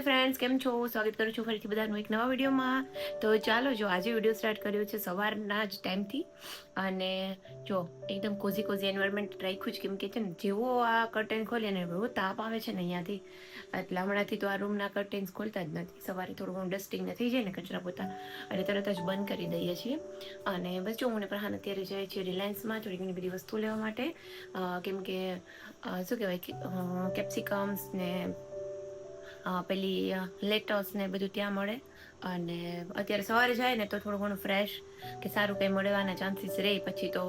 Friends, કેમ છો? સ્વાગત કરું છું ફરીથી બધાનું એક નવા વિડીયોમાં. તો ચાલો જો આજે વિડીયો સ્ટાર્ટ કર્યો છે સવારના જ ટાઈમથી. અને જો એકદમ કોઝી એન્વાયરમેન્ટ રાખ્યું છે, કેમ કે છે ને જેવો આ કર્ટેન ખોલીએ ને એવો તાપ આવે છે ને અહીંયાથી. એટલે હમણાંથી તો આ રૂમના કર્ટેન્સ ખોલતા જ નથી. સવારે થોડું ઘણું ડસ્ટિંગ ને થઈ જાય ને કચરા પોતા, એટલે તરત જ બંધ કરી દઈએ છીએ. અને બસ જો હું ને પ્રહાન અત્યારે જાય છે રિલાયન્સમાં થોડી ઘણી બધી વસ્તુ લેવા માટે. કેમ કે શું કહેવાય, કેપ્સિકમ્સ ને પેલી લેટસ ને બધું ત્યાં મળે. અને અત્યારે સવારે જાય ને તો થોડું ઘણું ફ્રેશ કે સારું કંઈ મળવાના ચાન્સીસ રહે, પછી તો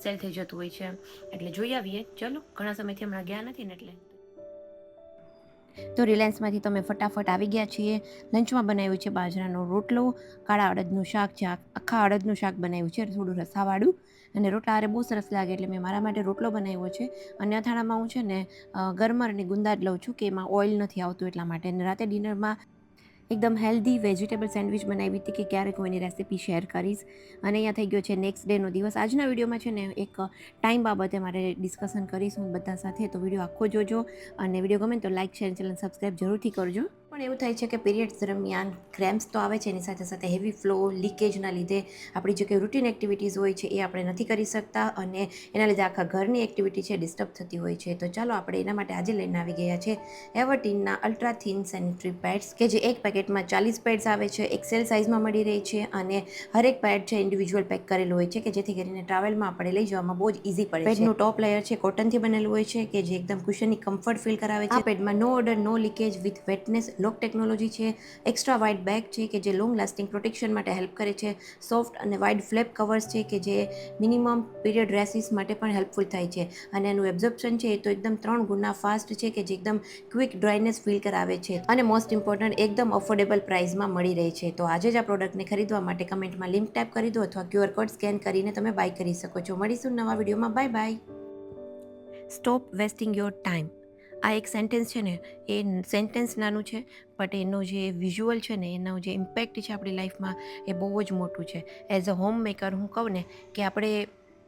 સેલ થઈ જતું હોય છે. એટલે જોઈ આવીએ. ચલો, ઘણા સમયથી હમણાં ગયા નથી ને એટલે. તો રિલાયન્સમાંથી તમે ફટાફટ આવી ગયા છીએ. લંચમાં બનાવ્યું છે બાજરાનો રોટલો, કાળા અડદનું શાક છે, આખા અડદનું શાક બનાવ્યું છે થોડું રસાવાળું. અને રોટલા હારે બહુ સરસ લાગે એટલે મેં મારા માટે રોટલો બનાવ્યો છે. અને અથાણામાં હું છે ને ગરમરની ગુંદા જ લઉં છું, કે એમાં ઓઇલ નથી આવતું એટલા માટે. અને રાતે ડિનરમાં એકદમ હેલ્ધી વેજીટેબલ સેન્ડવિચ બનાવી હતી, કે ક્યારેક હું એની રેસીપી શેર કરીશ. અને અહીંયા થઈ ગયો છે નેક્સ્ટ ડેનો દિવસ. આજના વિડીયોમાં છે ને એક ટાઈમ બાબતે મારે ડિસ્કશન કરીશું બધા સાથે, તો વિડીયો આખો જોજો. અને વિડીયો ગમે તો લાઇક, શેર, ચેનલ સબસ્ક્રાઈબ જરૂરથી કરજો. પણ એવું થાય છે કે પીરિયડ્સ દરમિયાન ક્રેમ્પ્સ તો આવે છે, એની સાથે સાથે હેવી ફ્લો, લીકેજના લીધે આપણી જે કંઈ રૂટીન એક્ટિવિટીઝ હોય છે એ આપણે નથી કરી શકતા, અને એના લીધે આખા ઘરની એક્ટિવિટી છે ડિસ્ટર્બ થતી હોય છે. તો ચાલો આપણે એના માટે આજે લઈને આવી ગયા છે એવરટીનના અલ્ટ્રા થિન સેનિટરી પેડ્સ, કે જે એક પેકેટમાં 40 પેડ્સ આવે છે, એક્સેલ સાઇઝમાં મળી રહી છે. અને હરેક પેડ છે ઇન્ડિવિજ્યુઅલ પેક કરેલું હોય છે, કે જેથી કરીને ટ્રાવેલમાં આપણે લઈ જવામાં બહુ જ ઇઝી પડે છે. પેડનું ટોપ લેયર છે કોટનથી બનેલું હોય છે, કે જે એકદમ કુશનની કમ્ફર્ટ ફીલ કરાવે છે. આ પેડમાં no odour, no leakage with wetness lock technology છે. એક્સ્ટ્રા વાઇડ બેગ છે, કે જે લોંગ લાસ્ટિંગ પ્રોટેક્શન માટે હેલ્પ કરે છે. સોફ્ટ અને વાઇડ ફ્લેપ કવર્સ છે, કે જે મિનિમમ પીરિયડ રેસીસ માટે પણ હેલ્પફુલ થાય છે. અને એનું એબ્ઝોર્પ્શન છે એ તો એકદમ 3 ગુના ફાસ્ટ છે, કે જે એકદમ ક્વિક ડ્રાયનેસ ફીલ કરાવે છે. અને મોસ્ટ ઇમ્પોર્ટન્ટ, એકદમ અફોર્ડેબલ પ્રાઇસમાં મળી રહે છે. તો આજે જ આ પ્રોડક્ટને ખરીદવા માટે કમેન્ટમાં લિંક ટેપ કરી દો, અથવા QR કોડ સ્કેન કરીને તમે બાય કરી શકો છો. મળીશું નવા વિડીયોમાં. Bye bye. Stop wasting your time. આ એક સેન્ટેન્સ છે ને, એ સેન્ટેન્સ નાનું છે, બટ એનો જે વિઝ્યુઅલ છે ને, એનો જે ઇમ્પેક્ટ છે આપણી લાઈફમાં, એ બહુ જ મોટું છે. એઝ અ હોમ મેકર હું કહું ને, કે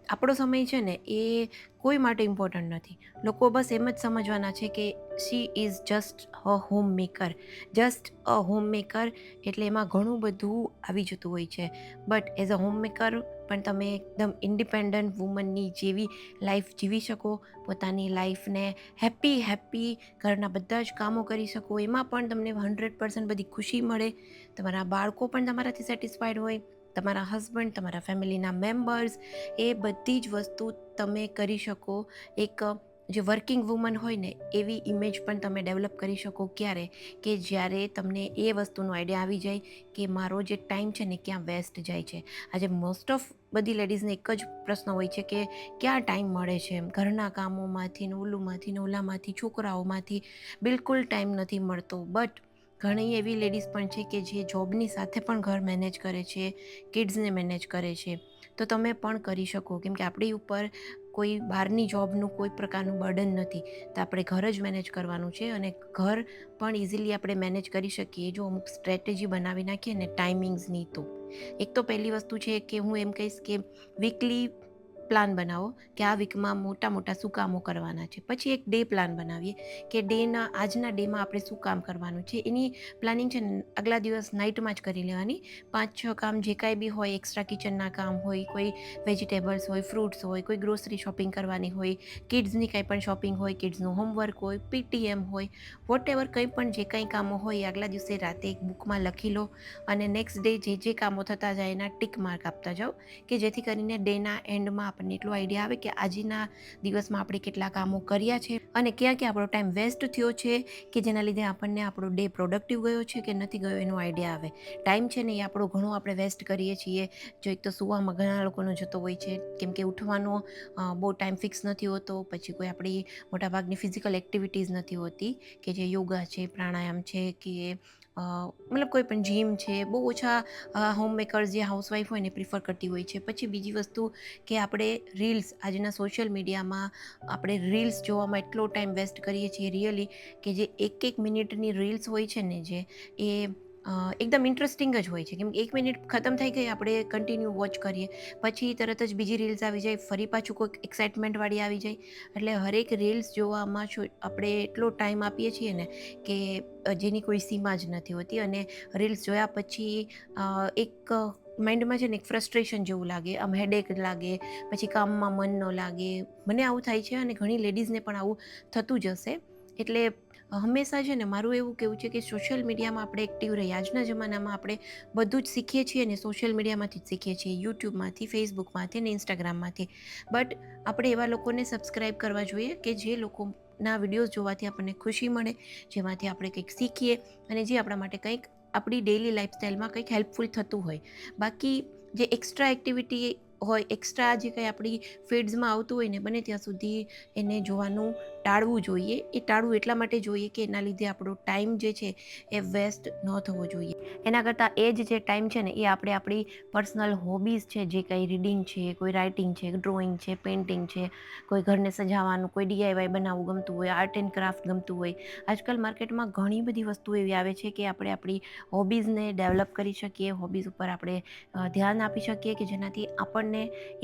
આપણો સમય છે ને એ કોઈ માટે ઇમ્પોર્ટન્ટ નથી. લોકો બસ એમ જ સમજવાના છે કે she is just a homemaker. Just a homemaker એટલે એમાં ઘણું બધું આવી જતું હોય છે. But as a homemaker પણ તમે એકદમ ઇન્ડિપેન્ડન્ટ વુમનની જેવી લાઈફ જીવી શકો, પોતાની લાઈફને હેપી ઘરના બધા જ કામો કરી શકો. એમાં પણ તમને 100% બધી ખુશી મળે. તમારા બાળકો પણ તમારાથી સેટિસ્ફાઈડ હોય, તમારા હસબન્ડ, તમારા ફેમિલીના મેમ્બર્સ, એ બધી જ વસ્તુ તમે કરી શકો. એક જે વર્કિંગ વુમન હોય ને એવી ઇમેજ પણ તમે ડેવલપ કરી શકો. ક્યારે? કે જ્યારે તમને એ વસ્તુનો આઈડિયા આવી જાય કે મારો જે ટાઈમ છે ને ક્યાં વેસ્ટ જાય છે. આજે મોસ્ટ ઓફ બધી લેડીઝને એક જ પ્રશ્ન હોય છે કે ક્યાં ટાઈમ મળે છે. ઘરના કામોમાંથી ને ઓલુમાંથી ને ઓલામાંથી, છોકરાઓમાંથી બિલકુલ ટાઈમ નથી મળતો. બટ ઘણી એવી લેડીઝ પણ છે કે જે જોબની સાથે પણ ઘર મેનેજ કરે છે, કિડ્સને મેનેજ કરે છે. તો તમે પણ કરી શકો, કેમ કે આપણી ઉપર કોઈ બહારની જોબનું કોઈ પ્રકારનું બર્ડન નથી. તો આપણે ઘર જ મેનેજ કરવાનું છે, અને ઘર પણ ઇઝીલી આપણે મેનેજ કરી શકીએ જો અમુક સ્ટ્રેટેજી બનાવી નાખીએ ને ટાઈમિંગ્સની. તો એક તો પહેલી વસ્તુ છે કે હું એમ કહીશ કે વીકલી પ્લાન બનાવો કે આ વીકમાં મોટા શું કામો કરવાના છે. પછી એક ડે પ્લાન બનાવીએ કે આજના ડેમાં આપણે શું કામ કરવાનું છે. એની પ્લાનિંગ છે ને આગલા દિવસ નાઇટમાં જ કરી લેવાની. 5-6 કામ જે કાંઈ બી હોય, એક્સ્ટ્રા કિચનના કામ હોય, કોઈ વેજીટેબલ્સ હોય, ફ્રૂટ્સ હોય, કોઈ ગ્રોસરી શોપિંગ કરવાની હોય, કિડ્સની કંઈ પણ શોપિંગ હોય, કિડ્સનું હોમવર્ક હોય, PTM હોય, વોટ એવર કંઈ પણ જે કંઈ કામો હોય આગલા દિવસે રાતે એક બુકમાં લખી લો. અને નેક્સ્ટ ડે જે કામો થતા જાય એના ટિક માર્ક આપતા જાઓ, કે જેથી કરીને ડેના એન્ડમાં આપણને એટલો આઈડિયા આવે કે આજના દિવસમાં આપણે કેટલા કામો કર્યા છે, અને ક્યાં આપણો ટાઈમ વેસ્ટ થયો છે, કે જેના લીધે આપણને આપણો ડે પ્રોડક્ટિવ ગયો છે કે નથી ગયો એનો આઈડિયા આવે. ટાઈમ છે ને એ આપણો ઘણો આપણે વેસ્ટ કરીએ છીએ. જો એક તો સૂવામાં ઘણા લોકોનો જતો હોય છે, કેમ કે ઉઠવાનો બહુ ટાઈમ ફિક્સ નથી હોતો. પછી કોઈ આપણી મોટાભાગની ફિઝિકલ એક્ટિવિટીઝ નથી હોતી, કે જે યોગા છે, પ્રાણાયામ છે, કે મતલબ કોઈ પણ જીમ છે. બહુ ઓછા હોમ મેકર્સ જે હાઉસવાઈફ હોય ને પ્રિફર કરતી હોય છે. પછી બીજી વસ્તુ કે આપણે રીલ્સ, આજના સોશિયલ મીડિયામાં આપણે રીલ્સ જોવામાં એટલો ટાઈમ વેસ્ટ કરીએ છીએ રિયલી, કે જે એક મિનિટની રીલ્સ હોય છે ને, જે એ એકદમ ઇન્ટરેસ્ટિંગ જ હોય છે, કેમ કે 1 મિનિટ ખતમ થઈ ગઈ, આપણે કન્ટિન્યુ વોચ કરીએ, પછી તરત જ બીજી રીલ્સ આવી જાય, ફરી પાછું કોઈક એક્સાઇટમેન્ટવાળી આવી જાય. એટલે હરેક રીલ્સ જોવામાં આપણે એટલો ટાઈમ આપીએ છીએ ને કે જેની કોઈ સીમા જ નથી હોતી. અને રીલ્સ જોયા પછી એક માઇન્ડમાં છે ને એક ફ્રસ્ટ્રેશન જેવું લાગે, આમ હેડેક લાગે, પછી કામમાં મન ન લાગે. મને આવું થાય છે અને ઘણી લેડીઝને પણ આવું થતું જ હશે. એટલે હંમેશા છે ને મારું એવું કહેવું છે કે સોશિયલ મીડિયામાં આપણે એક્ટિવ રહીએ. આજના જમાનામાં આપણે બધું જ શીખીએ છીએ ને સોશિયલ મીડિયામાંથી જ શીખીએ છીએ, યુટ્યુબમાંથી, ફેસબુકમાંથી ને ઇન્સ્ટાગ્રામમાંથી. બટ આપણે એવા લોકોને સબસ્ક્રાઈબ કરવા જોઈએ કે જે લોકોના વિડીયોઝ જોવાથી આપણને ખુશી મળે, જેમાંથી આપણે કંઈક શીખીએ અને જે આપણા માટે કંઈક આપણી ડેઇલી લાઈફસ્ટાઈલમાં કંઈક હેલ્પફુલ થતું હોય. બાકી જે એક્સ્ટ્રા એક્ટિવિટી હોય, એક્સ્ટ્રા જે કંઈ આપણી ફીડ્સમાં આવતું હોય ને, બને ત્યાં સુધી એને જોવાનું ટાળવું જોઈએ. એ ટાળવું એટલા માટે જોઈએ કે એના લીધે આપણો ટાઈમ જે છે એ વેસ્ટ ન થવો જોઈએ. એના કરતાં એ જ જે ટાઈમ છે ને એ આપણે આપણી પર્સનલ હોબીઝ છે, જે કંઈ રીડિંગ છે, કોઈ રાઇટિંગ છે, ડ્રોઈંગ છે, પેઇન્ટિંગ છે, કોઈ ઘરને સજાવવાનું, કોઈ DIY બનાવવું ગમતું હોય, આર્ટ એન્ડ ક્રાફ્ટ ગમતું હોય. આજકાલ માર્કેટમાં ઘણી બધી વસ્તુઓ એવી આવે છે કે આપણે આપણી હોબીઝને ડેવલપ કરી શકીએ, હોબીઝ ઉપર આપણે ધ્યાન આપી શકીએ કે જેનાથી આપણને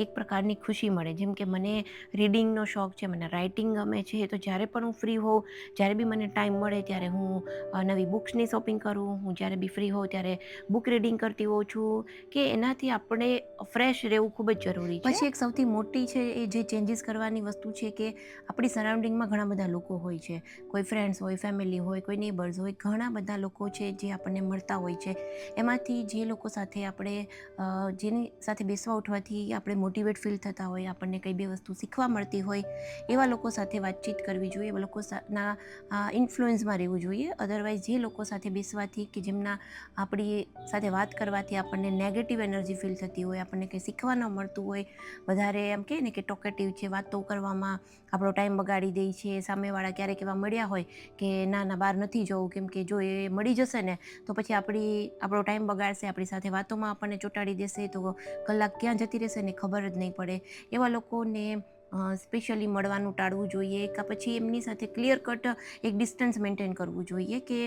એક પ્રકારની ખુશી મળે. જેમ કે મને રીડિંગનો શોખ છે, મને રાઇટિંગ ગમે છે, તો જ્યારે પણ હું ફ્રી હોઉં, જ્યારે બી મને ટાઈમ મળે ત્યારે હું નવી બુક્સની શોપિંગ કરું. હું જ્યારે બી ફ્રી હોઉં ત્યારે બુક રીડિંગ કરતી હોઉં છું કે એનાથી આપણે ફ્રેશ રહેવું ખૂબ જ જરૂરી છે. પછી એક સૌથી મોટી છે એ જે ચેન્જીસ કરવાની વસ્તુ છે કે આપણી સરાઉન્ડિંગમાં ઘણા બધા લોકો હોય છે. કોઈ ફ્રેન્ડ્સ હોય, ફેમિલી હોય, કોઈ નેબર્સ હોય, ઘણા બધા લોકો છે જે આપણને મળતા હોય છે. એમાંથી જે લોકો સાથે આપણે જેની સાથે બેસવા ઉઠવાથી આપણે મોટિવેટ ફીલ થતા હોય, આપણને કંઈ બે વસ્તુ શીખવા મળતી હોય, એવા લોકો સાથે વાતચીત કરવી જોઈએ, એવા લોકોના ઇન્ફ્લુઅન્સમાં રહેવું જોઈએ. અદરવાઇઝ જે લોકો સાથે બેસવાથી કે જેમના આપણી સાથે વાત કરવાથી આપણને નેગેટિવ એનર્જી ફીલ થતી હોય, આપણને કંઈ શીખવા ન મળતું હોય, વધારે એમ કહે ને કે ટોકેટિવ છે, વાતો કરવામાં આપણો ટાઈમ બગાડી દે છે, સામેવાળા ક્યારેક એવા મળ્યા હોય કે ના બહાર નથી જવું કેમ કે જો એ મળી જશે ને તો પછી આપણો ટાઈમ બગાડશે, આપણી સાથે વાતોમાં આપણને ચોંટાડી દેશે, તો કલાક ક્યાં જતી રહેશે ને ખબર જ નહીં પડે. એવા લોકોને સ્પેશિયલી મળવાનું ટાળવું જોઈએ, કાં પછી એમની સાથે ક્લિયર કટ એક ડિસ્ટન્સ મેન્ટેન કરવું જોઈએ કે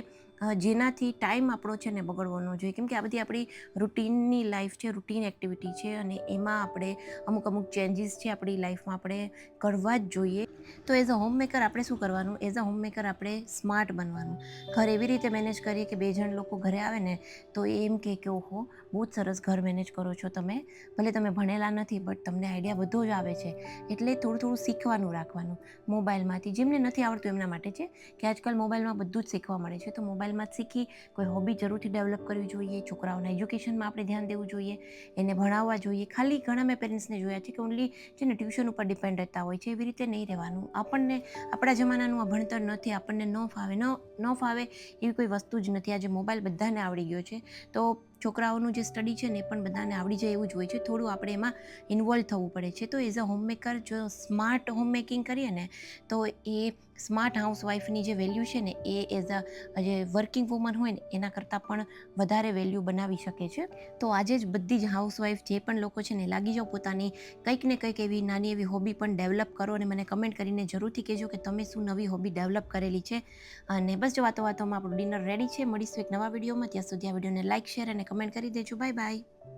જેનાથી ટાઈમ આપણો છે ને બગડવો ન જોઈએ. કેમ કે આ બધી આપણી રૂટીનની લાઈફ છે, રૂટીન એક્ટિવિટી છે અને એમાં આપણે અમુક ચેન્જીસ છે આપણી લાઈફમાં આપણે કરવા જ જોઈએ. તો એઝ અ હોમમેકર આપણે શું કરવાનું? એઝ અ હોમમેકર આપણે સ્માર્ટ બનવાનું. ઘર એવી રીતે મેનેજ કરીએ કે 2 જણ લોકો ઘરે આવે ને તો એમ કહે કે ઓહો બહુ જ સરસ ઘર મેનેજ કરો છો તમે, ભલે તમે ભણેલા નથી બટ તમને આઈડિયા બધો જ આવે છે. એટલે થોડું શીખવાનું રાખવાનું મોબાઈલમાંથી. જેમને નથી આવડતું એમના માટે છે કે આજકાલ મોબાઈલમાં બધું જ શીખવા મળે છે, તો મોબાઈલમાં જ શીખી કોઈ હોબી જરૂરથી ડેવલપ કરવી જોઈએ. છોકરાઓના એજ્યુકેશનમાં આપણે ધ્યાન દેવું જોઈએ, એને ભણાવવા જોઈએ. ખાલી ઘણા મેં પેરેન્ટ્સને જોયા છે કે ઓનલી છે ને ટ્યુશન ઉપર ડિપેન્ડ રહેતા હોય છે. એવી રીતે નહીં રહેવાનું. આપણને આપણા જમાનાનું આ ભણતર નથી, આપણને ન ફાવે એવી કોઈ વસ્તુ જ નથી. આજે મોબાઈલ બધાને આવડી ગયો છે, તો છોકરાઓનું જે સ્ટડી છે ને એ પણ બધાને આવડી જાય એવું જ હોય છે. થોડું આપણે એમાં ઇન્વોલ્વ થવું પડે છે. તો એઝ અ હોમમેકર જો સ્માર્ટ હોમમેકિંગ કરીએ ને તો એ સ્માર્ટ હાઉસવાઈફની જે વેલ્યુ છે ને એ એઝ અ જે વર્કિંગ વુમન હોય ને એના કરતાં પણ વધારે વેલ્યુ બનાવી શકે છે. તો આજે જ બધી જ હાઉસવાઈફ જે પણ લોકો છે ને લાગી જાઓ પોતાની કંઈક ને કંઈક એવી નાની એવી હોબી પણ ડેવલપ કરો અને મને કમેન્ટ કરીને જરૂરથી કહેજો કે તમે શું નવી હોબી ડેવલપ કરેલી છે. અને બસ જો વાતોમાં આપણું ડિનર રેડી છે. મળીશું એક નવા વિડીયોમાં. ત્યાં સુધી આ વિડીયોને લાઇક, શેર અને કમેન્ટ કરી દેજો. Bye bye.